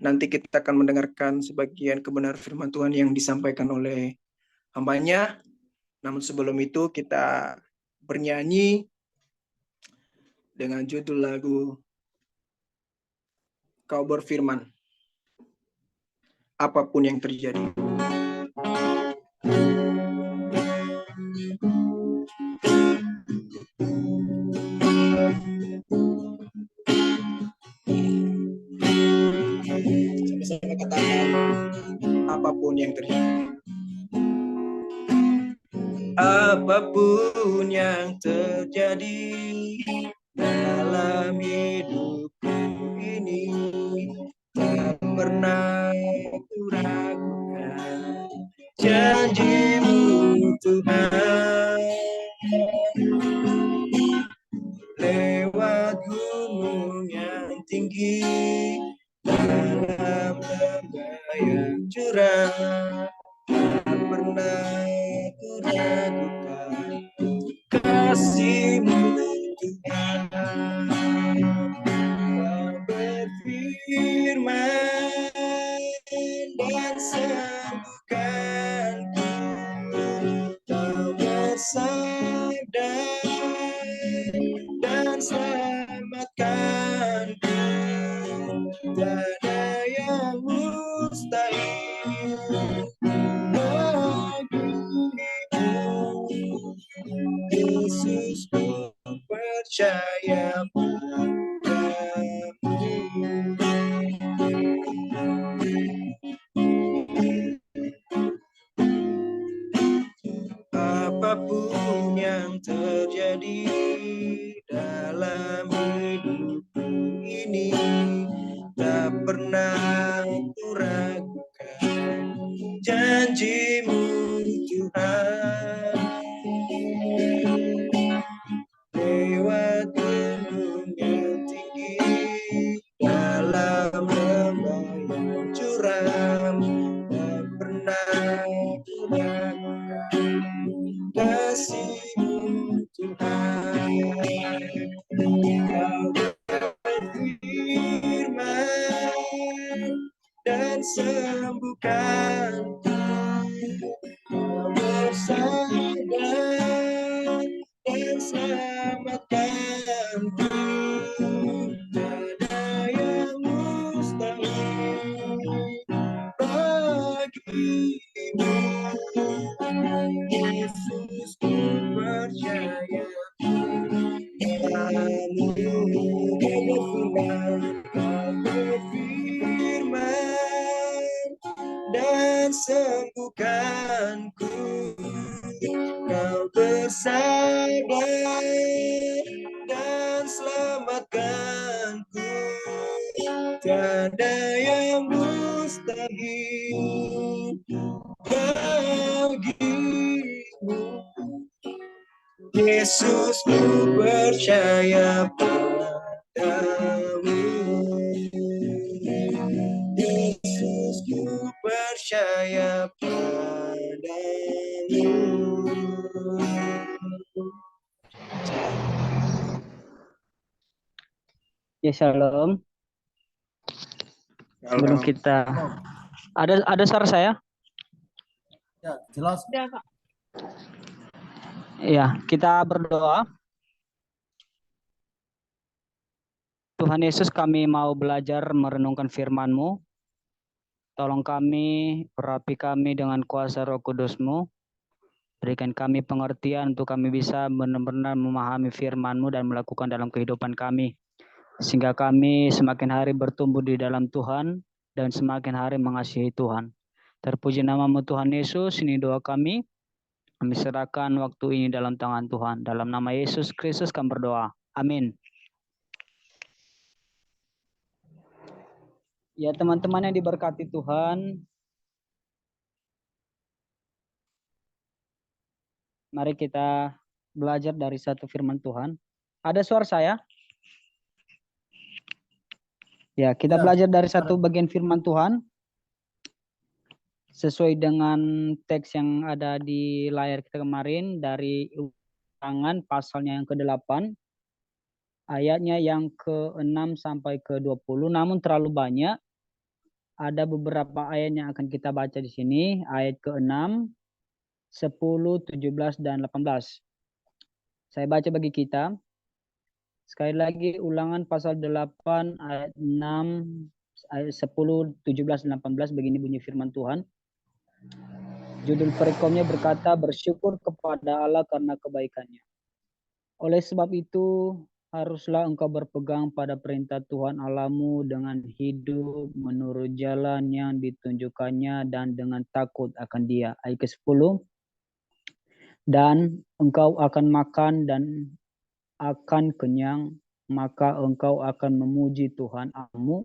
Nanti kita akan mendengarkan sebagian kebenaran firman Tuhan yang disampaikan oleh hambanya. Namun sebelum itu kita bernyanyi dengan judul lagu Kau Berfirman. Apapun yang terjadi. Sama-sama katakan apapun yang terjadi. Apapun yang terjadi dalam hidupku ini, tak pernah ku ragukan janji-Mu Tuhan. Lewat gunung yang tinggi, dalam lembah yang curam, tak pernah ku ragukan kasih-Mu Tuhan. Kau berfirman dan sembuhkanku, Kau bersabda dan selamatkanku. Tiada yang mustahil bagimu, Yesus, ku percaya padamu. Apapun yang terjadi dalam hidupku ini, tak pernah ku ragukan janji-Mu Tuhan. Lewat gunung yang tinggi, dalam lembah yang curam, tak pernah ku ragukan kasih-Mu Tuhan. Kau berfirman dan sembuhkanku, Kau bersabda dan selamatkanku. Tiada yang mustahil bagimu, Yesus, ku percaya padamu. Kau berfirman dan sembuhkanku, Kau bersabar dan selamatkanku. Tiada yang mustahil bagimu, Yesus, ku percaya padamu. Yesus, ku percaya padamu. Ya, shalom. Sebelum kita ada suara saya? Ya, jelas. Ya, kita berdoa. Tuhan Yesus, kami mau belajar merenungkan firman-Mu. Tolong kami, urapi kami dengan kuasa Roh Kudus-Mu. Berikan kami pengertian untuk kami bisa benar-benar memahami firman-Mu dan melakukan dalam kehidupan kami. Sehingga kami semakin hari bertumbuh di dalam Tuhan dan semakin hari mengasihi Tuhan. Terpuji nama-Mu Tuhan Yesus, ini doa kami. Kami serahkan waktu ini dalam tangan Tuhan. Dalam nama Yesus Kristus kami berdoa. Amin. Ya, teman-teman yang diberkati Tuhan, mari kita belajar dari satu firman Tuhan. Ada suara saya? Ya, kita belajar dari satu bagian firman Tuhan. Sesuai dengan teks yang ada di layar kita kemarin dari Ulangan pasalnya yang ke-8. ayatnya yang ke-6 sampai ke-20, namun terlalu banyak. Ada beberapa ayat yang akan kita baca di sini, ayat ke-6, 10, 17, dan 18. Saya baca bagi kita. Sekali lagi Ulangan pasal 8 ayat 6, ayat 10, 17, dan 18, begini bunyi firman Tuhan. Judul perekomnya berkata, bersyukur kepada Allah karena kebaikannya. Oleh sebab itu, haruslah engkau berpegang pada perintah Tuhan Allahmu dengan hidup menurut jalan yang ditunjukkannya dan dengan takut akan Dia. Ayat ke-10. Dan engkau akan makan dan akan kenyang, maka engkau akan memuji Tuhan Allahmu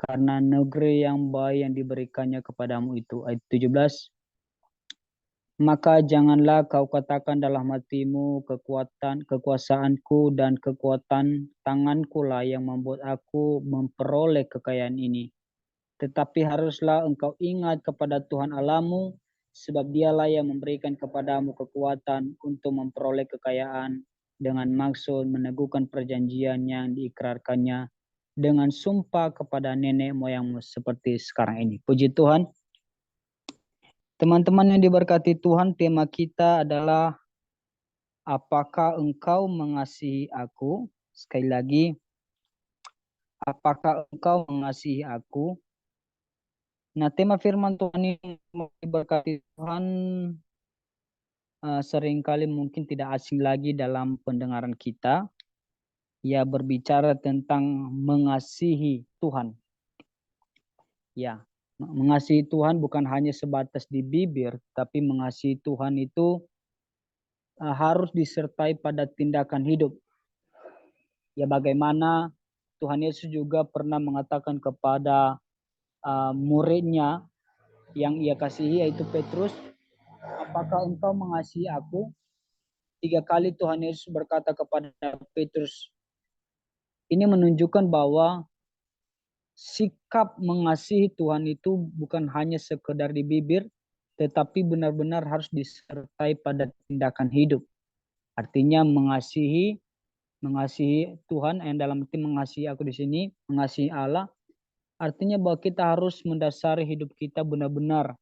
karena negeri yang baik yang diberikannya kepadamu itu. Ayat 17. Maka janganlah kau katakan dalam hatimu, kekuasaanku dan kekuatan tanganku lah yang membuat aku memperoleh kekayaan ini. Tetapi haruslah engkau ingat kepada Tuhan Allahmu, sebab dialah yang memberikan kepadamu kekuatan untuk memperoleh kekayaan dengan maksud meneguhkan perjanjian yang diikrarkannya dengan sumpah kepada nenek moyangmu seperti sekarang ini. Puji Tuhan. Teman-teman yang diberkati Tuhan, tema kita adalah apakah engkau mengasihi aku? Sekali lagi, apakah engkau mengasihi aku? Nah, tema firman Tuhan ini diberkati Tuhan seringkali mungkin tidak asing lagi dalam pendengaran kita. Ya, berbicara tentang mengasihi Tuhan. Ya, mengasihi Tuhan bukan hanya sebatas di bibir, tapi mengasihi Tuhan itu harus disertai pada tindakan hidup. Ya, bagaimana Tuhan Yesus juga pernah mengatakan kepada muridnya yang ia kasihi, yaitu Petrus, apakah engkau mengasihi aku? 3 kali Tuhan Yesus berkata kepada Petrus. Ini menunjukkan bahwa sikap mengasihi Tuhan itu bukan hanya sekedar di bibir, tetapi benar-benar harus disertai pada tindakan hidup. Artinya mengasihi Tuhan, yang dalam arti mengasihi aku di sini, mengasihi Allah, artinya bahwa kita harus mendasari hidup kita benar-benar.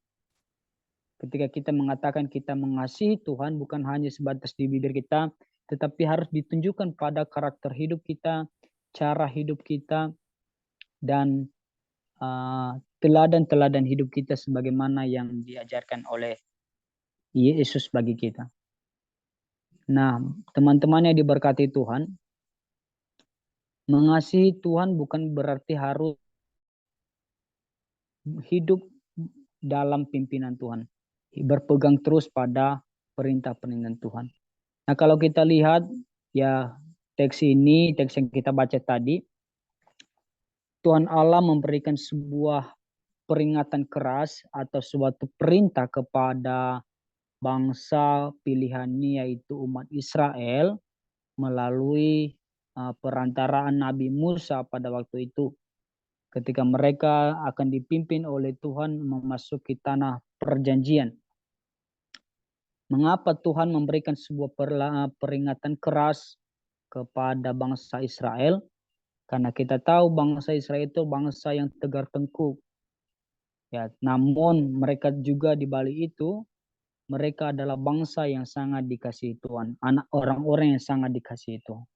Ketika kita mengatakan kita mengasihi Tuhan, bukan hanya sebatas di bibir kita, tetapi harus ditunjukkan pada karakter hidup kita, cara hidup kita, dan teladan-teladan hidup kita sebagaimana yang diajarkan oleh Yesus bagi kita. Nah, teman-teman yang diberkati Tuhan, mengasihi Tuhan bukan berarti harus hidup dalam pimpinan Tuhan, berpegang terus pada perintah-perintah Tuhan. Nah, kalau kita lihat ya teks ini, teks yang kita baca tadi, Tuhan Allah memberikan sebuah peringatan keras atau suatu perintah kepada bangsa pilihannya, yaitu umat Israel, melalui perantaraan Nabi Musa pada waktu itu. Ketika mereka akan dipimpin oleh Tuhan memasuki tanah perjanjian. Mengapa Tuhan memberikan sebuah peringatan keras kepada bangsa Israel? Karena kita tahu bangsa Israel itu bangsa yang tegar tengkuk. Ya, namun mereka juga di balik itu, mereka adalah bangsa yang sangat dikasihi Tuhan, anak orang-orang yang sangat dikasihi Tuhan.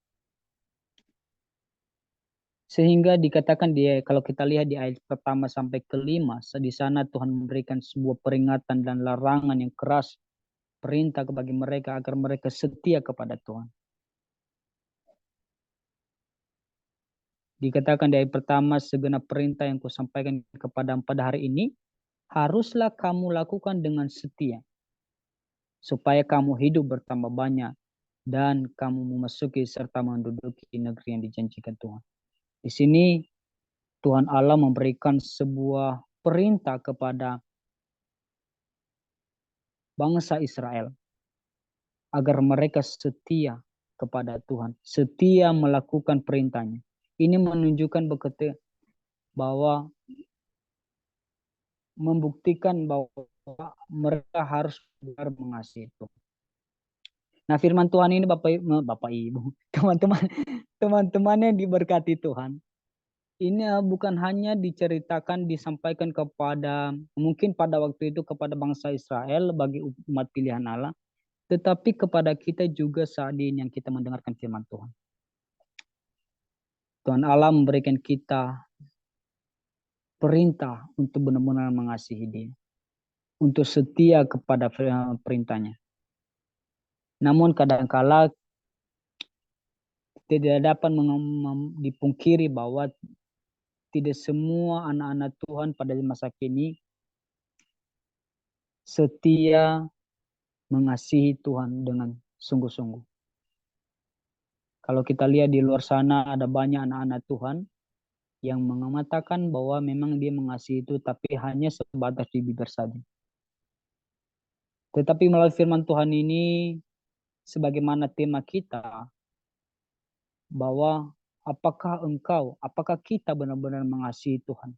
Sehingga dikatakan kalau kita lihat di ayat pertama sampai kelima, di sana Tuhan memberikan sebuah peringatan dan larangan yang keras, perintah bagi mereka agar mereka setia kepada Tuhan. Dikatakan di ayat pertama, segenap perintah yang kusampaikan kepadamu pada hari ini, haruslah kamu lakukan dengan setia, supaya kamu hidup bertambah banyak, dan kamu memasuki serta menduduki negeri yang dijanjikan Tuhan. Di sini Tuhan Allah memberikan sebuah perintah kepada bangsa Israel agar mereka setia kepada Tuhan, setia melakukan perintahnya. Ini menunjukkan bahwa membuktikan bahwa mereka harus benar mengasihi Tuhan. Nah, firman Tuhan ini Bapak Ibu, teman-teman yang diberkati Tuhan. Ini bukan hanya diceritakan, disampaikan kepada, mungkin pada waktu itu kepada bangsa Israel bagi umat pilihan Allah, tetapi kepada kita juga saat ini yang kita mendengarkan firman Tuhan. Tuhan Allah memberikan kita perintah untuk benar-benar mengasihi Dia, untuk setia kepada perintahnya. Namun kadangkala tidak dapat dipungkiri bahwa tidak semua anak-anak Tuhan pada masa kini setia mengasihi Tuhan dengan sungguh-sungguh. Kalau kita lihat di luar sana ada banyak anak-anak Tuhan yang mengatakan bahwa memang dia mengasihi itu tapi hanya sebatas di bibir saja. Tetapi melalui firman Tuhan ini sebagaimana tema kita bahwa apakah kita benar-benar mengasihi Tuhan?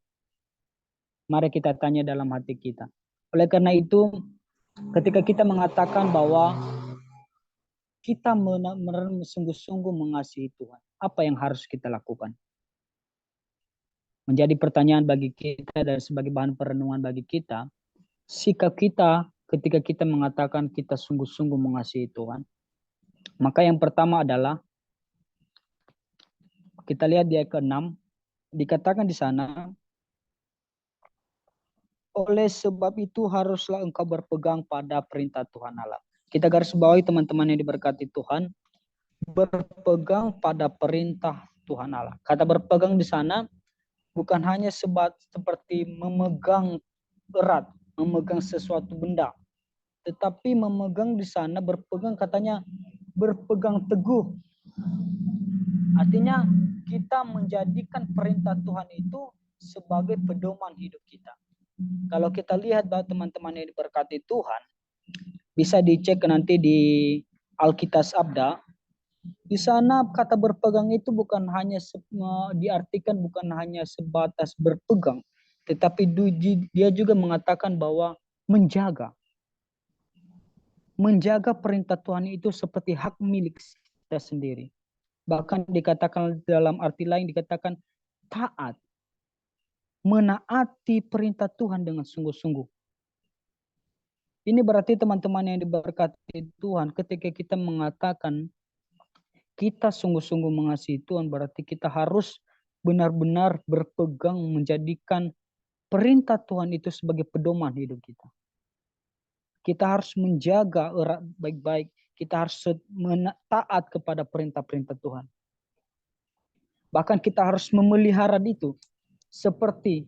Mari kita tanya dalam hati kita. Oleh karena itu, ketika kita mengatakan bahwa kita sungguh-sungguh mengasihi Tuhan, apa yang harus kita lakukan? Menjadi pertanyaan bagi kita dan sebagai bahan perenungan bagi kita, sikap kita ketika kita mengatakan kita sungguh-sungguh mengasihi Tuhan. Maka yang pertama adalah, kita lihat di ayat ke-6, dikatakan di sana, oleh sebab itu haruslah engkau berpegang pada perintah Tuhan Allah. Kita garis bawahi teman-teman yang diberkati Tuhan, berpegang pada perintah Tuhan Allah. Kata berpegang di sana bukan hanya seperti memegang erat, memegang sesuatu benda, tetapi memegang di sana berpegang katanya berpegang teguh. Artinya kita menjadikan perintah Tuhan itu sebagai pedoman hidup kita. Kalau kita lihat bahwa teman-teman yang diberkati Tuhan, bisa dicek nanti di Alkitab Sabda. Di sana kata berpegang itu bukan hanya diartikan bukan hanya sebatas berpegang, tetapi dia juga mengatakan bahwa menjaga perintah Tuhan itu seperti hak milik kita sendiri. Bahkan dikatakan dalam arti lain dikatakan taat, menaati perintah Tuhan dengan sungguh-sungguh. Ini berarti teman-teman yang diberkati Tuhan, ketika kita mengatakan kita sungguh-sungguh mengasihi Tuhan, berarti kita harus benar-benar berpegang menjadikan perintah Tuhan itu sebagai pedoman hidup kita. Kita harus menjaga erat baik-baik, kita harus taat kepada perintah-perintah Tuhan. Bahkan kita harus memelihara itu seperti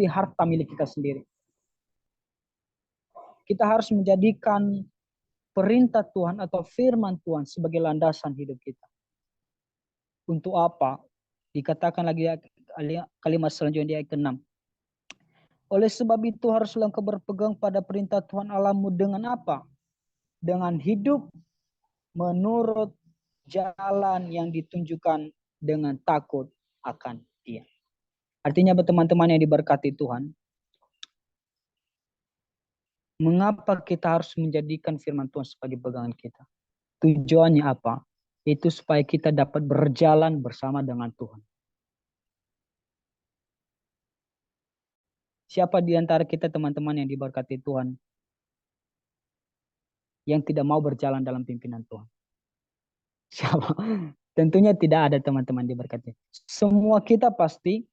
harta milik kita sendiri. Kita harus menjadikan perintah Tuhan atau firman Tuhan sebagai landasan hidup kita. Untuk apa? Dikatakan lagi kalimat selanjutnya di ayat ke-6. Oleh sebab itu haruslah engkau berpegang pada perintah Tuhan Allahmu dengan apa? Dengan hidup menurut jalan yang ditunjukkan dengan takut akan Dia. Artinya teman-teman yang diberkati Tuhan, mengapa kita harus menjadikan firman Tuhan sebagai pegangan kita? Tujuannya apa? Itu supaya kita dapat berjalan bersama dengan Tuhan. Siapa di antara kita teman-teman yang diberkati Tuhan yang tidak mau berjalan dalam pimpinan Tuhan? Siapa? Tentunya tidak ada teman-teman diberkati. Semua kita pasti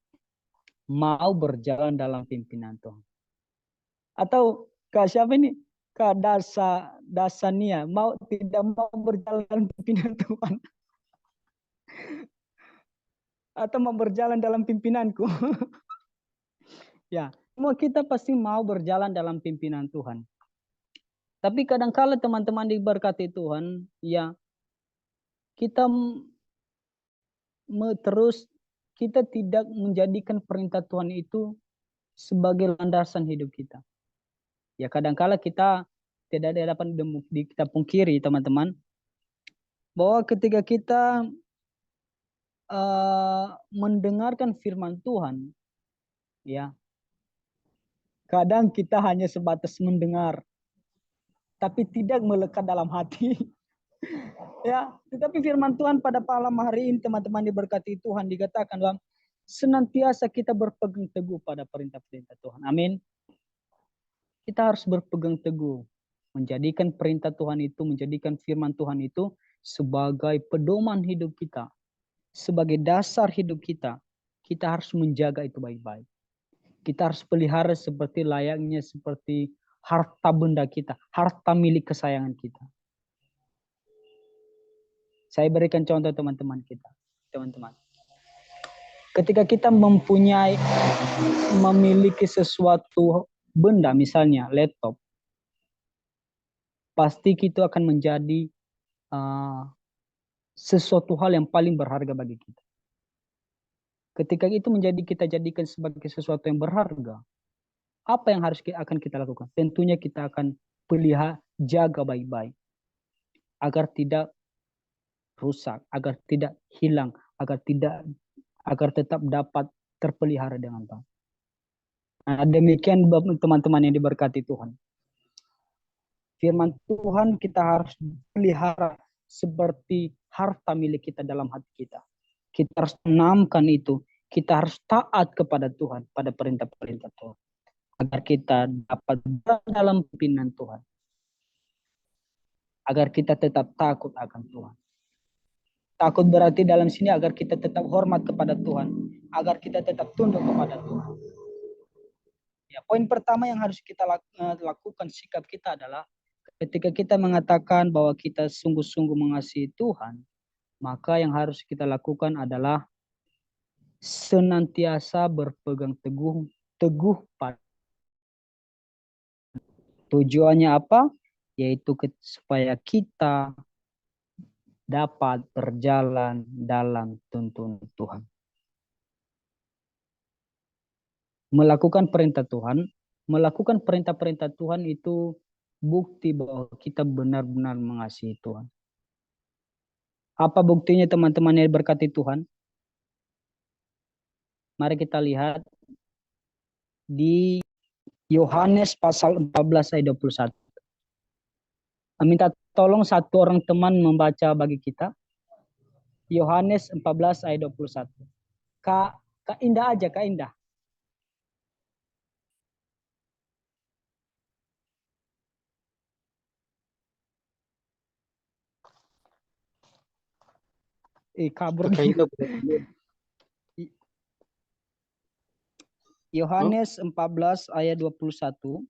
mau berjalan dalam pimpinan Tuhan. Atau Kak siapa ini? Kak Dasania tidak mau berjalan dalam pimpinan Tuhan. Atau mau berjalan dalam pimpinanku. Ya, semua kita pasti mau berjalan dalam pimpinan Tuhan. Tapi kadang-kala teman-teman diberkati Tuhan, ya kita kita tidak menjadikan perintah Tuhan itu sebagai landasan hidup kita. Ya kadang-kala kita tidak dapat kita pungkiri teman-teman, bahwa ketika kita mendengarkan firman Tuhan, ya kadang kita hanya sebatas mendengar, tapi tidak melekat dalam hati. Ya, tetapi firman Tuhan pada malam hari ini teman-teman diberkati Tuhan dikatakan bahwa senantiasa kita berpegang teguh pada perintah-perintah Tuhan. Amin. Kita harus berpegang teguh, menjadikan perintah Tuhan itu, menjadikan firman Tuhan itu sebagai pedoman hidup kita, sebagai dasar hidup kita. Kita harus menjaga itu baik-baik. Kita harus pelihara seperti layaknya seperti harta benda kita, harta milik kesayangan kita. Saya berikan contoh teman-teman kita, teman-teman. Ketika kita memiliki sesuatu benda, misalnya laptop, pasti itu akan menjadi sesuatu hal yang paling berharga bagi kita. Ketika itu kita jadikan sebagai sesuatu yang berharga, apa yang akan kita lakukan? Tentunya kita akan pelihara, jaga baik-baik, agar tidak rusak, agar tidak hilang, agar tetap dapat terpelihara dengan baik. Nah, demikian teman-teman yang diberkati Tuhan. Firman Tuhan kita harus pelihara seperti harta milik kita dalam hati kita. Kita harus tanamkan itu. Kita harus taat kepada Tuhan, pada perintah-perintah Tuhan. Agar kita dapat berada dalam pimpinan Tuhan. Agar kita tetap takut akan Tuhan. Takut berarti dalam sini agar kita tetap hormat kepada Tuhan. Agar kita tetap tunduk kepada Tuhan. Ya, poin pertama yang harus kita lakukan sikap kita adalah ketika kita mengatakan bahwa kita sungguh-sungguh mengasihi Tuhan, maka yang harus kita lakukan adalah senantiasa berpegang teguh pada. Tujuannya apa? Yaitu supaya kita dapat berjalan dalam tuntunan Tuhan. Melakukan perintah Tuhan, melakukan perintah-perintah Tuhan itu bukti bahwa kita benar-benar mengasihi Tuhan. Apa buktinya teman-teman yang berkati Tuhan? Mari kita lihat di Yohanes pasal 14 ayat 21. Minta tolong satu orang teman membaca bagi kita. Yohanes 14 ayat 21. Kak Indah aja, Kak Indah. Kabur. Yohanes 14 ayat 21.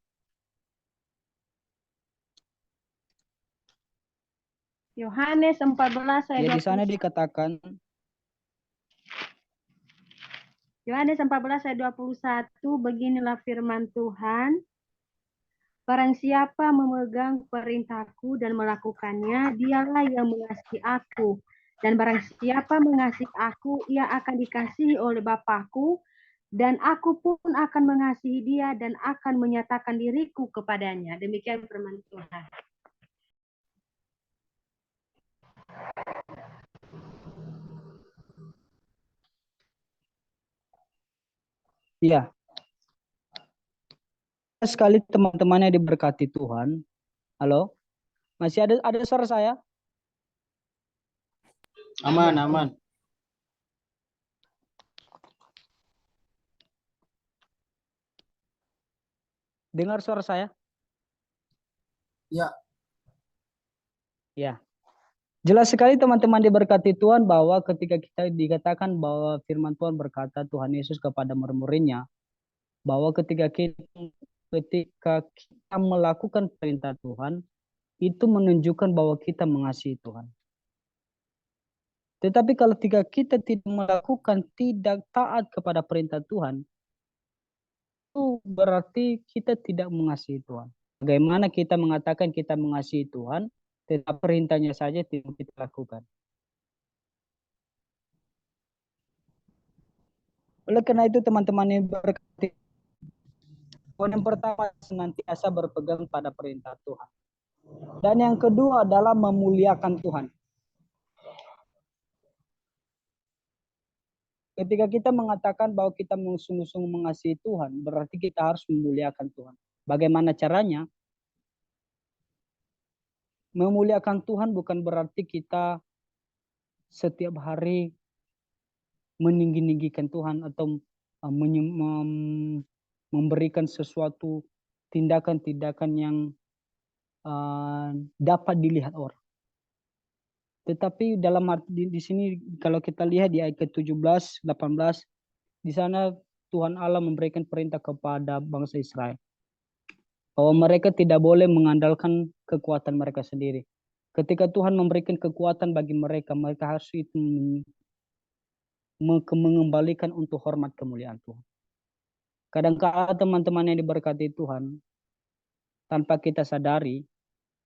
Yohanes 14 ayat 21. Ya, di sana dikatakan Yohanes 14 ayat 21, beginilah firman Tuhan. Barang siapa memegang perintahku dan melakukannya, dialah yang mengasihi aku. Dan barang siapa mengasihi aku, ia akan dikasihi oleh Bapa-Ku, dan aku pun akan mengasihi dia dan akan menyatakan diriku kepadanya. Demikian firman Tuhan. iya. Sekali teman-teman yang diberkati Tuhan. Halo? Masih ada suara saya? Aman, aman. Dengar suara saya? Ya. Ya. Jelas sekali teman-teman diberkati Tuhan bahwa ketika kita dikatakan bahwa firman Tuhan berkata Tuhan Yesus kepada murid-muridnya bahwa ketika kita melakukan perintah Tuhan itu menunjukkan bahwa kita mengasihi Tuhan. Tetapi kalau kita tidak melakukan, tidak taat kepada perintah Tuhan, itu berarti kita tidak mengasihi Tuhan. Bagaimana kita mengatakan kita mengasihi Tuhan, tetapi perintahnya saja tidak kita lakukan. Oleh karena itu teman-teman yang berkati, poin yang pertama senantiasa berpegang pada perintah Tuhan. Dan yang kedua adalah memuliakan Tuhan. Ketika kita mengatakan bahwa kita sungguh-sungguh mengasihi Tuhan, berarti kita harus memuliakan Tuhan. Bagaimana caranya? memuliakan Tuhan bukan berarti kita setiap hari meninggi-ninggikan Tuhan atau memberikan sesuatu tindakan-tindakan yang dapat dilihat orang. Tetapi dalam di sini kalau kita lihat di ayat ke-17, 18, di sana Tuhan Allah memberikan perintah kepada bangsa Israel bahwa mereka tidak boleh mengandalkan kekuatan mereka sendiri. Ketika Tuhan memberikan kekuatan bagi mereka, mereka harus itu mengembalikan untuk hormat kemuliaan Tuhan. Kadang-kala teman-teman yang diberkati Tuhan, tanpa kita sadari,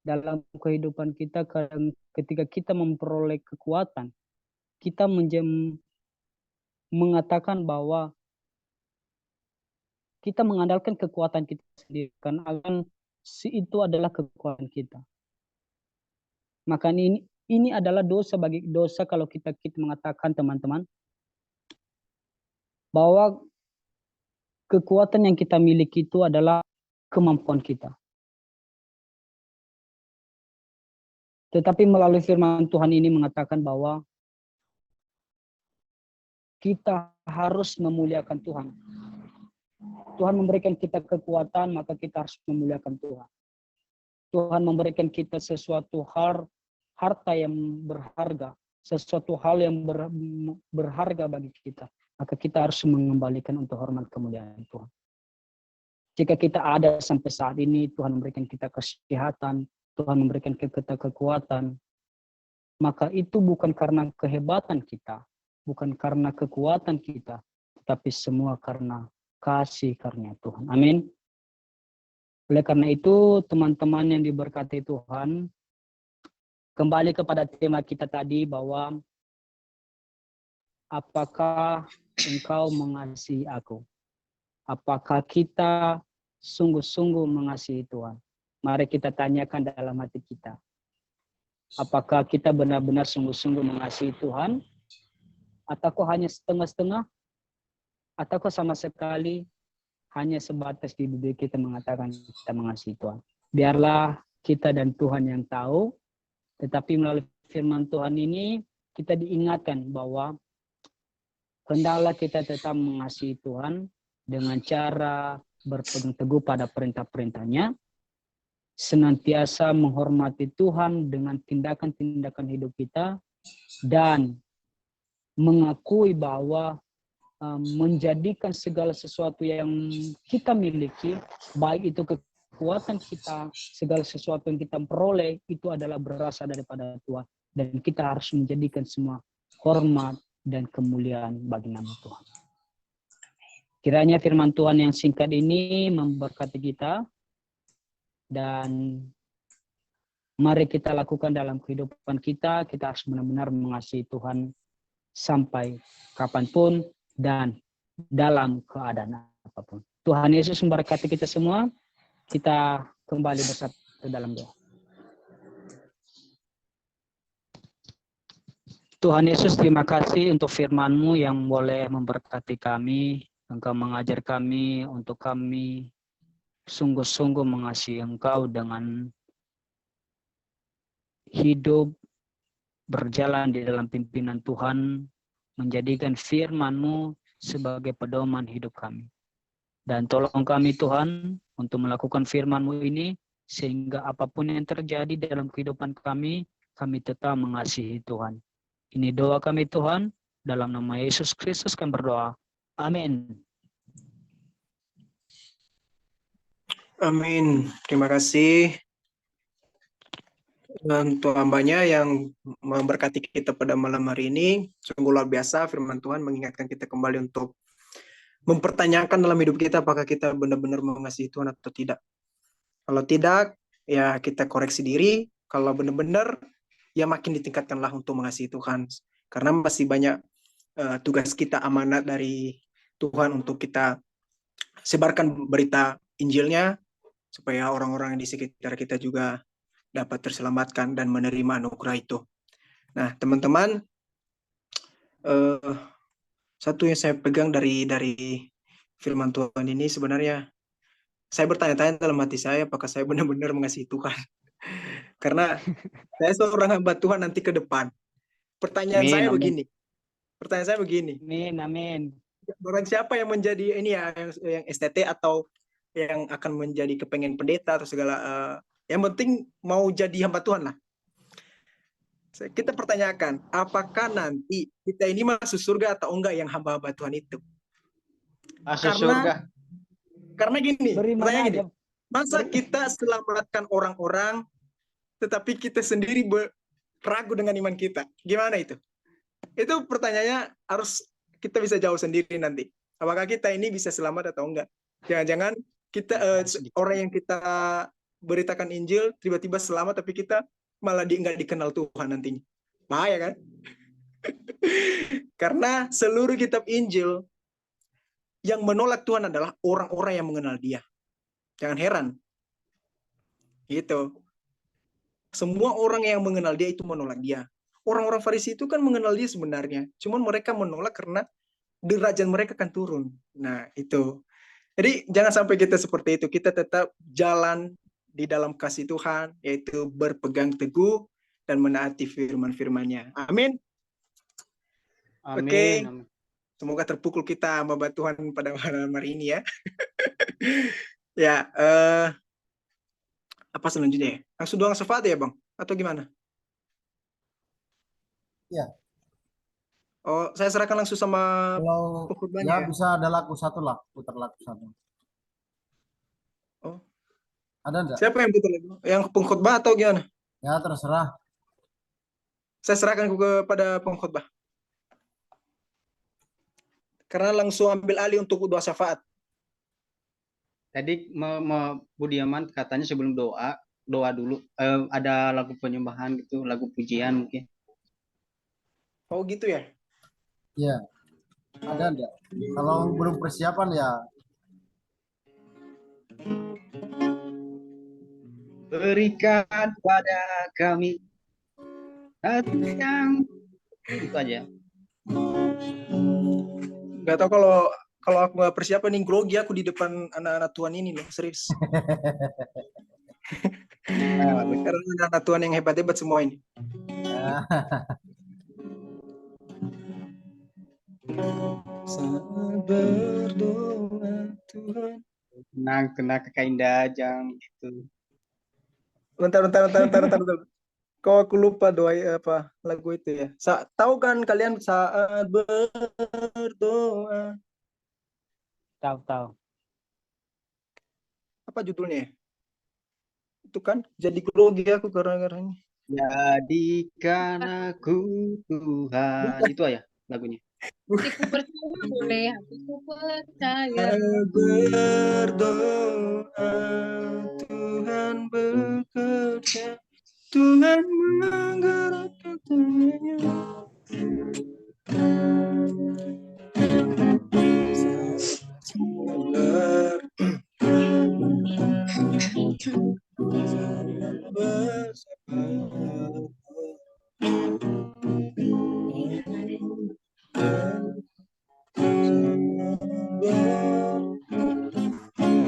dalam kehidupan kita ketika kita memperoleh kekuatan, kita mengatakan bahwa kita mengandalkan kekuatan kita sendiri, karena itu adalah kekuatan kita. Maka ini adalah dosa bagi dosa kalau kita mengatakan teman-teman bahwa kekuatan yang kita miliki itu adalah kemampuan kita. Tetapi melalui firman Tuhan ini mengatakan bahwa kita harus memuliakan Tuhan. Tuhan memberikan kita kekuatan, maka kita harus memuliakan Tuhan. Tuhan memberikan kita sesuatu harta yang berharga, sesuatu hal yang berharga bagi kita. Maka kita harus mengembalikan untuk hormat kemuliaan Tuhan. Jika kita ada sampai saat ini, Tuhan memberikan kita kesehatan, Tuhan memberikan kita kekuatan, maka itu bukan karena kehebatan kita, bukan karena kekuatan kita, tapi semua karena kasih karunia Tuhan. Amin. Oleh karena itu, teman-teman yang diberkati Tuhan, kembali kepada tema kita tadi bahwa apakah engkau mengasihi aku? Apakah kita sungguh-sungguh mengasihi Tuhan? Mari kita tanyakan dalam hati kita. Apakah kita benar-benar sungguh-sungguh mengasihi Tuhan? Ataukah hanya setengah-setengah? Ataukah sama sekali hanya sebatas di bibir kita mengatakan kita mengasihi Tuhan? Biarlah kita dan Tuhan yang tahu. Tetapi melalui firman Tuhan ini kita diingatkan bahwa hendaklah kita tetap mengasihi Tuhan dengan cara berpegang teguh pada perintah-perintahnya, senantiasa menghormati Tuhan dengan tindakan-tindakan hidup kita, dan mengakui bahwa menjadikan segala sesuatu yang kita miliki, baik itu kekuatan kita, segala sesuatu yang kita peroleh, itu adalah berasal daripada Tuhan. Dan kita harus menjadikan semua hormat dan kemuliaan bagi nama Tuhan. Kiranya firman Tuhan yang singkat ini memberkati kita, dan mari kita lakukan dalam kehidupan kita. Kita harus benar-benar mengasihi Tuhan sampai kapanpun dan dalam keadaan apapun. Tuhan Yesus memberkati kita semua. Kita kembali bersatu dalam doa. Tuhan Yesus, terima kasih untuk firman-Mu yang boleh memberkati kami. Engkau mengajar kami untuk kami sungguh-sungguh mengasihi Engkau dengan hidup berjalan di dalam pimpinan Tuhan, menjadikan firman-Mu sebagai pedoman hidup kami. Dan tolong kami Tuhan untuk melakukan firman-Mu ini, sehingga apapun yang terjadi dalam kehidupan kami tetap mengasihi Tuhan. Ini doa kami Tuhan, dalam nama Yesus Kristus kami berdoa. Amin. Amin. Terima kasih untuk hambanya yang memberkati kita pada malam hari ini. Sungguh luar biasa firman Tuhan mengingatkan kita kembali untuk mempertanyakan dalam hidup kita apakah kita benar-benar mengasihi Tuhan atau tidak. Kalau tidak, ya kita koreksi diri. Kalau benar-benar, ya makin ditingkatkanlah untuk mengasihi Tuhan. Karena masih banyak tugas kita, amanat dari Tuhan untuk kita sebarkan berita Injilnya, supaya orang-orang di sekitar kita juga dapat terselamatkan dan menerima anugerah itu. Nah, teman-teman, satu yang saya pegang dari firman Tuhan ini, sebenarnya saya bertanya-tanya dalam hati saya, apakah saya benar-benar mengasihi Tuhan? Karena saya seorang hamba Tuhan nanti ke depan. Pertanyaan Amin, saya amin. begini. Pertanyaan saya begini. Amin, amin. Orang siapa yang menjadi ini ya, yang STT atau yang akan menjadi kepengen pendeta atau segala, yang penting mau jadi hamba Tuhan lah. Kita pertanyakan, apakah nanti kita ini masuk surga atau enggak yang hamba-hamba Tuhan itu? Masuk Karena- surga. Karena gini, Beriman pertanyaan gini, aja. masa kita selamatkan orang-orang, tetapi kita sendiri ragu dengan iman kita? Gimana itu? Itu pertanyaannya harus kita bisa jawab sendiri nanti. Apakah kita ini bisa selamat atau enggak? Jangan-jangan kita orang yang kita beritakan Injil tiba-tiba selamat, tapi kita malah enggak dikenal Tuhan nantinya. Bahaya kan? Karena seluruh kitab Injil yang menolak Tuhan adalah orang-orang yang mengenal Dia. Jangan heran. Gitu. Semua orang yang mengenal Dia itu menolak Dia. Orang-orang Farisi itu kan mengenal Dia sebenarnya. Cuman mereka menolak karena derajat mereka kan turun. Nah, itu. Jadi jangan sampai kita seperti itu. Kita tetap jalan di dalam kasih Tuhan, yaitu berpegang teguh dan menaati firman-firman-Nya. Amin. Amin. Oke. Amin. Semoga terpukul kita sama Tuhan pada malam hari ini ya. Ya, apa selanjutnya ya? Langsung doang syafaat ya Bang? Atau gimana? Ya. Oh, saya serahkan langsung sama Kalau pengkhotbahnya ya ya? bisa ada lagu satu lah, putar lagu satu. Oh. Ada enggak? Siapa yang putar lagu? Yang pengkhotbah atau gimana? Ya terserah. Saya serahkan kepada pengkhotbah. Karena langsung ambil alih untuk doa syafaat. Tadi Budiaman katanya sebelum doa dulu. Ada lagu penyembahan gitu, lagu pujian mungkin. Oh gitu ya? Ya. Ada enggak? Kalau belum persiapan ya Berikan pada kami hati yang itu aja. Gak tau kalau aku nggak persiapan nih, grogi aku di depan anak-anak Tuhan ini loh, serius. Karena anak-anak Tuhan yang hebat-hebat semua ini. Saat berdoa Tuhan. Tenang Kakak Indah, jangan gitu. Bentar. Kau aku lupa doa apa lagu itu ya. Tahu kan kalian saat berdoa? Tahu. Apa judulnya? Itu kan jadi grogi aku gara-garanya. Jadikan aku Tuhan. Itu aja lagunya. Hatiku percaya boleh, hatiku percaya. Berdoa Tuhan bekerja, Tuhan menggerakkan tangannya.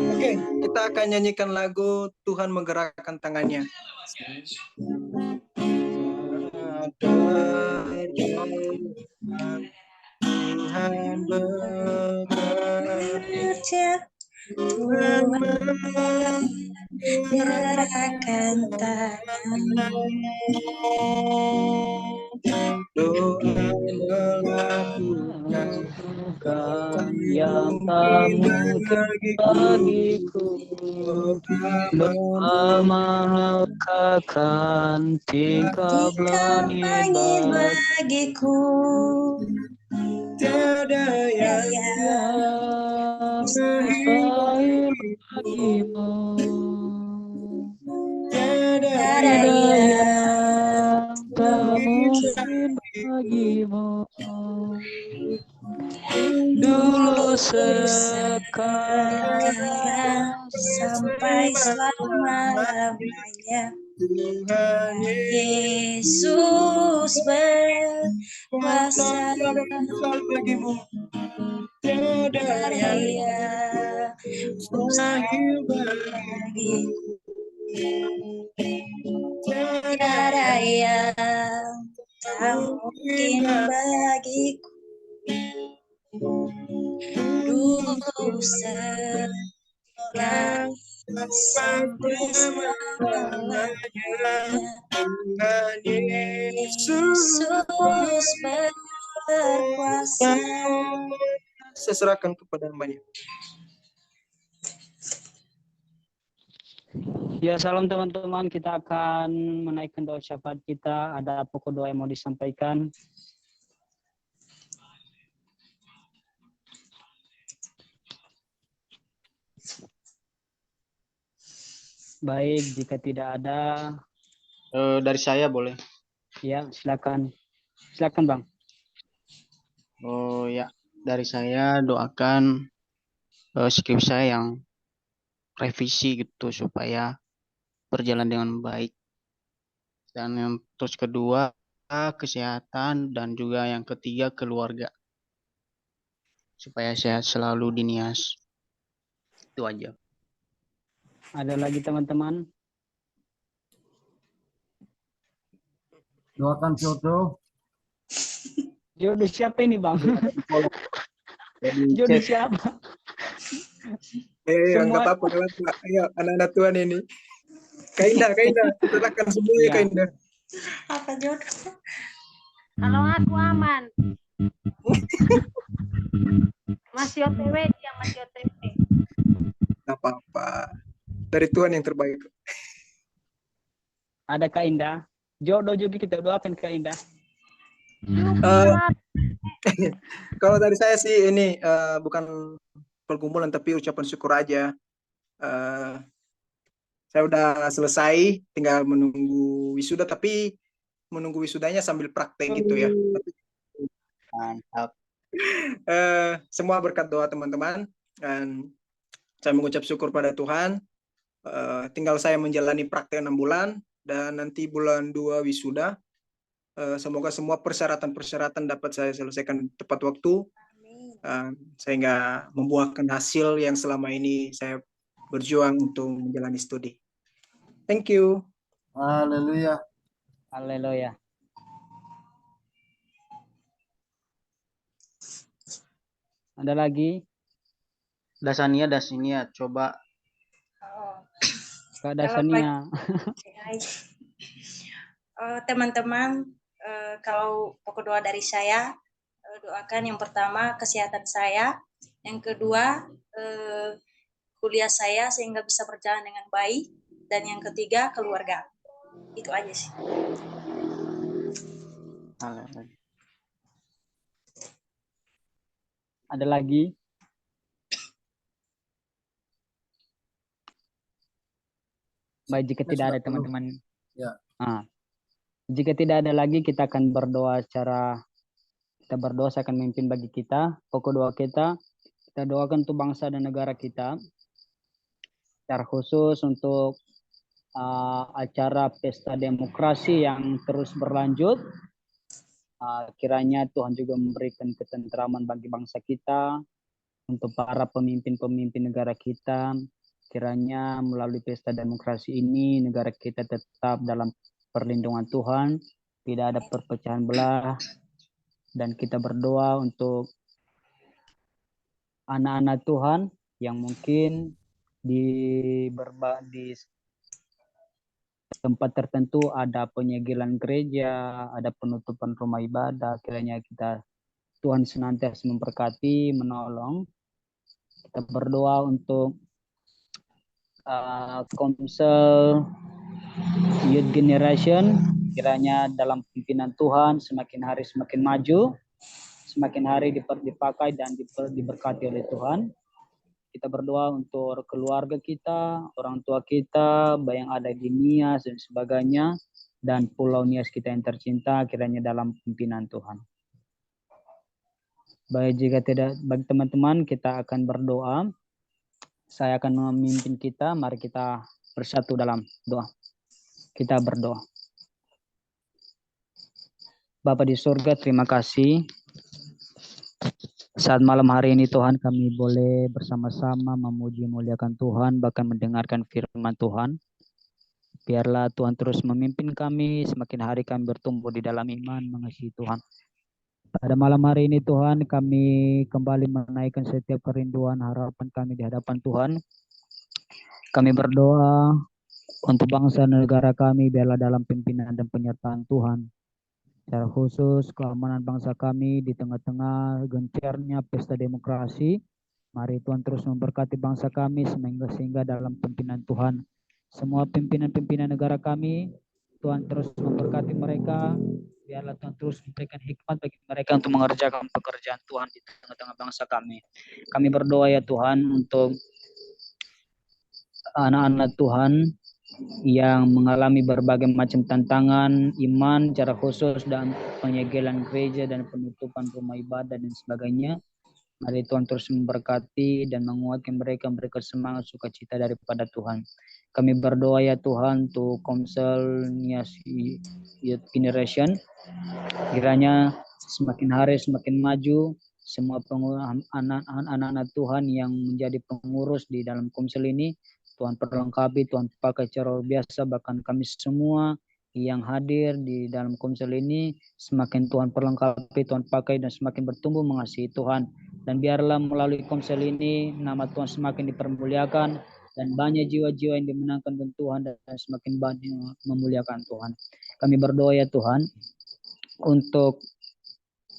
Oke, kita akan nyanyikan lagu Tuhan Menggerakkan Tangannya. Tuhan bekerja, Tuhan menggerakkan tangannya. Doa melakukan yang tak mungkin bagiku. Doa melangkahkan tingkap langit bagiku. Tiada yang mustahil bagimu. tiada yang tak mungkin bagimu. Dulu sekarang sampai selama-lamanya. Tuhan Yesus berkuasa bagimu. Tiada yang mustahil bagiku. yang tak mungkin bagiku. Dulu sekali sampai selamanya. Dengan Yesus berkuasa. saya serahkan kepada hamba-Nya. Ya, salam teman-teman. Kita akan menaikkan doa syafaat kita. Ada pokok doa yang mau disampaikan? Baik, jika tidak ada, Dari saya boleh. ya silakan. Silakan, Bang. Oh ya, dari saya doakan skripsi saya yang revisi gitu supaya berjalan dengan baik. Dan yang terus kedua kesehatan, dan juga yang ketiga keluarga supaya sehat selalu di Nias. Itu aja. Ada lagi teman-teman? Doakan jodoh. Jodoh siapa ini, Bang? Jadi Jodoh cek siapa? Nggak Semua- apa-apa. Ayo, anak-anak Tuhan ini. Kak Indah, serahkan semuanya Iya. Kak Indah. Apa jodoh? Kalau aku aman. Masih OTW dia, masih OTW. Nggak apa-apa. Dari Tuhan yang terbaik. Ada Kak Indah. Jodoh juga kita doakan Kak Indah. Kalau dari saya sih ini bukan pergumulan tapi ucapan syukur aja. Saya udah selesai, tinggal menunggu wisuda, tapi menunggu wisudanya sambil praktek gitu ya. mantap. Semua berkat doa teman-teman, dan saya mengucap syukur pada Tuhan. Tinggal saya menjalani praktek 6 bulan, dan nanti bulan 2 wisuda. Semoga semua persyaratan dapat saya selesaikan tepat waktu, sehingga membuahkan hasil yang selama ini saya berjuang untuk menjalani studi. Thank you. Haleluya. Haleluya. Ada lagi? Dasania coba. Kak Dasania. Teman-teman, kalau pokok doa dari saya, doakan yang pertama kesehatan saya, yang kedua kuliah saya sehingga bisa berjalan dengan baik, dan yang ketiga keluarga. Itu aja sih. Ada lagi? Baik, jika tidak ada teman-teman. Ya. Jika tidak ada lagi, kita akan berdoa secara saya akan memimpin bagi kita. Pokok doa kita doakan untuk bangsa dan negara kita. Secara khusus untuk acara pesta demokrasi yang terus berlanjut. Kiranya Tuhan juga memberikan ketentraman bagi bangsa kita, untuk para pemimpin-pemimpin negara kita. Kiranya melalui pesta demokrasi ini negara kita tetap dalam perlindungan Tuhan, tidak ada perpecahan belah, dan kita berdoa untuk anak-anak Tuhan yang mungkin di tempat tertentu ada penyegelan gereja, ada penutupan rumah ibadah. Kiranya Tuhan senantiasa memberkati, menolong. Kita berdoa untuk Komsel Youth Generation, kiranya dalam pimpinan Tuhan semakin hari semakin maju, semakin hari dipakai dan diberkati oleh Tuhan. Kita berdoa untuk keluarga kita, orang tua kita, baik yang ada di Nias dan sebagainya, dan Pulau Nias kita yang tercinta, kiranya dalam pimpinan Tuhan. Baik, jika tidak, bagi teman-teman kita akan berdoa. Saya akan memimpin kita, mari kita bersatu dalam doa. Kita berdoa. Bapa di surga, terima kasih. Saat malam hari ini Tuhan, kami boleh bersama-sama memuji muliakan Tuhan, bahkan mendengarkan firman Tuhan. Biarlah Tuhan terus memimpin kami, semakin hari kami bertumbuh di dalam iman mengasihi Tuhan. Pada malam hari ini Tuhan, kami kembali menaikkan setiap kerinduan harapan kami di hadapan Tuhan. Kami berdoa untuk bangsa dan negara kami, biarlah dalam pimpinan dan penyertaan Tuhan. Secara khusus keamanan bangsa kami di tengah-tengah gencarnya pesta demokrasi. Mari Tuhan terus memberkati bangsa kami sehingga dalam pimpinan Tuhan. Semua pimpinan-pimpinan negara kami, Tuhan terus memberkati mereka. Biarlah Tuhan terus memberikan hikmat bagi mereka untuk mengerjakan pekerjaan Tuhan di tengah-tengah bangsa kami. Kami berdoa ya Tuhan untuk anak-anak Tuhan yang mengalami berbagai macam tantangan iman secara khusus dan penyegelan gereja dan penutupan rumah ibadah dan sebagainya. Mari Tuhan terus memberkati dan menguatkan mereka, memberikan semangat sukacita daripada Tuhan. Kami berdoa ya Tuhan untuk Komsel Youth Generation, kiranya semakin hari semakin maju. Semua anak-anak Tuhan yang menjadi pengurus di dalam Komsel ini, Tuhan perlengkapi, Tuhan pakai cara luar biasa, bahkan kami semua yang hadir di dalam Komsel ini semakin Tuhan perlengkapi, Tuhan pakai dan semakin bertumbuh mengasihi Tuhan. Dan biarlah melalui Komsel ini nama Tuhan semakin dipermuliakan dan banyak jiwa-jiwa yang dimenangkan dengan Tuhan dan semakin banyak memuliakan Tuhan. Kami berdoa ya Tuhan untuk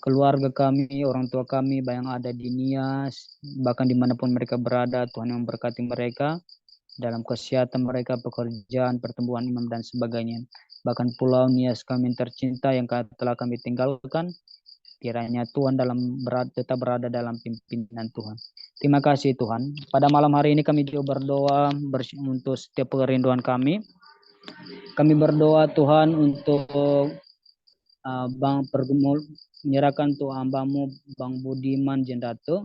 keluarga kami, orang tua kami, baik yang ada di Nias, bahkan dimanapun mereka berada, Tuhan yang memberkati mereka dalam kesehatan mereka, pekerjaan, pertumbuhan iman dan sebagainya. Bahkan pulau Nias kami tercinta yang telah kami tinggalkan, kiranya Tuhan tetap berada dalam pimpinan Tuhan. Terima kasih Tuhan. Pada malam hari ini kami juga berdoa untuk setiap kerinduan kami. Kami berdoa Tuhan untuk menyerahkan Tuhan hamba-Mu Bang Budiman Jendato.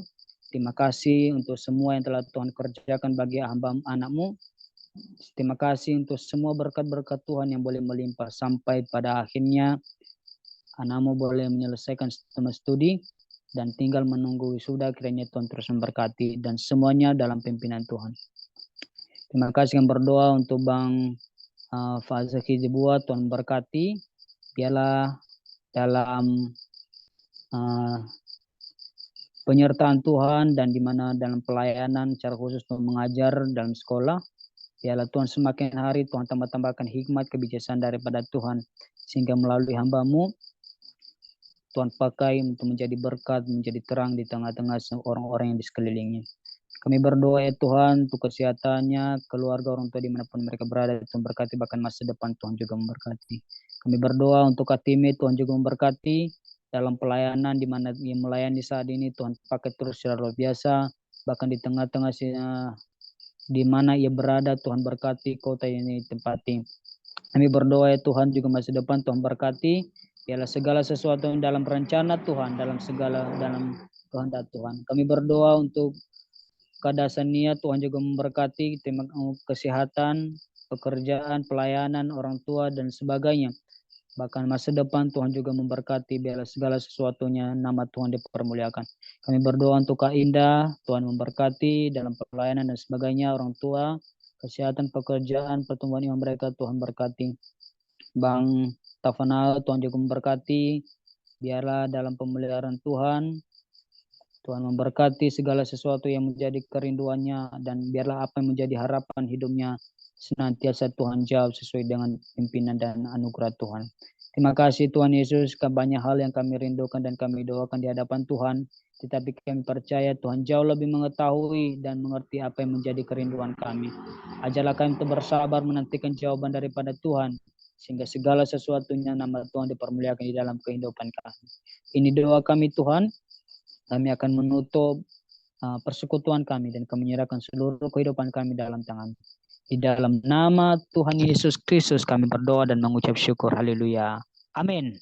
Terima kasih untuk semua yang telah Tuhan kerjakan bagi hamba anak-Mu. Terima kasih untuk semua berkat-berkat Tuhan yang boleh melimpah sampai pada akhirnya anak-Mu boleh menyelesaikan studi dan tinggal menunggu wisuda. Kiranya Tuhan terus memberkati dan semuanya dalam pimpinan Tuhan. Terima kasih yang berdoa untuk Bang Fazaki Jebua, Tuhan berkati. Biarlah dalam penyertaan Tuhan dan di mana dalam pelayanan secara khusus mengajar dalam sekolah, biarlah Tuhan semakin hari Tuhan tambahkan hikmat kebijaksanaan daripada Tuhan sehingga melalui hamba-Mu Tuhan pakai untuk menjadi berkat, menjadi terang di tengah-tengah orang-orang yang di sekelilingnya. Kami berdoa ya Tuhan untuk kesehatannya, keluarga orang tua dimanapun mereka berada, Tuhan berkati, bahkan masa depan Tuhan juga memberkati. Kami berdoa untuk Katime, Tuhan juga memberkati dalam pelayanan di mana ia melayani saat ini, Tuhan pakai terus secara luar biasa, bahkan di tengah-tengah di mana ia berada, Tuhan berkati kota ini tempati. Kami berdoa ya Tuhan juga masa depan Tuhan berkati, biarlah segala sesuatu yang dalam rencana Tuhan, dalam kehendak Tuhan. Kami berdoa untuk Kadasania, Tuhan juga memberkati kesehatan, pekerjaan, pelayanan, orang tua dan sebagainya. Bahkan masa depan Tuhan juga memberkati, biarlah segala sesuatunya nama Tuhan dipermuliakan. Kami berdoa untuk Kak Indah, Tuhan memberkati dalam pelayanan dan sebagainya, orang tua, kesehatan, pekerjaan, pertumbuhan iman mereka, Tuhan berkati. Bang Tafana, Tuhan juga memberkati, biarlah dalam pemeliharaan Tuhan memberkati segala sesuatu yang menjadi kerinduannya dan biarlah apa yang menjadi harapan hidupnya senantiasa Tuhan jawab sesuai dengan pimpinan dan anugerah Tuhan. Terima kasih Tuhan Yesus, banyak hal yang kami rindukan dan kami doakan di hadapan Tuhan, tetapi kami percaya Tuhan jauh lebih mengetahui dan mengerti apa yang menjadi kerinduan kami. Ajarlah kami untuk bersabar menantikan jawaban daripada Tuhan, sehingga segala sesuatunya nama Tuhan dipermuliakan di dalam kehidupan kami. Ini doa kami Tuhan, kami akan menutup persekutuan kami dan kami menyerahkan seluruh kehidupan kami dalam tangan. Di dalam nama Tuhan Yesus Kristus kami berdoa dan mengucap syukur. Haleluya. Amin.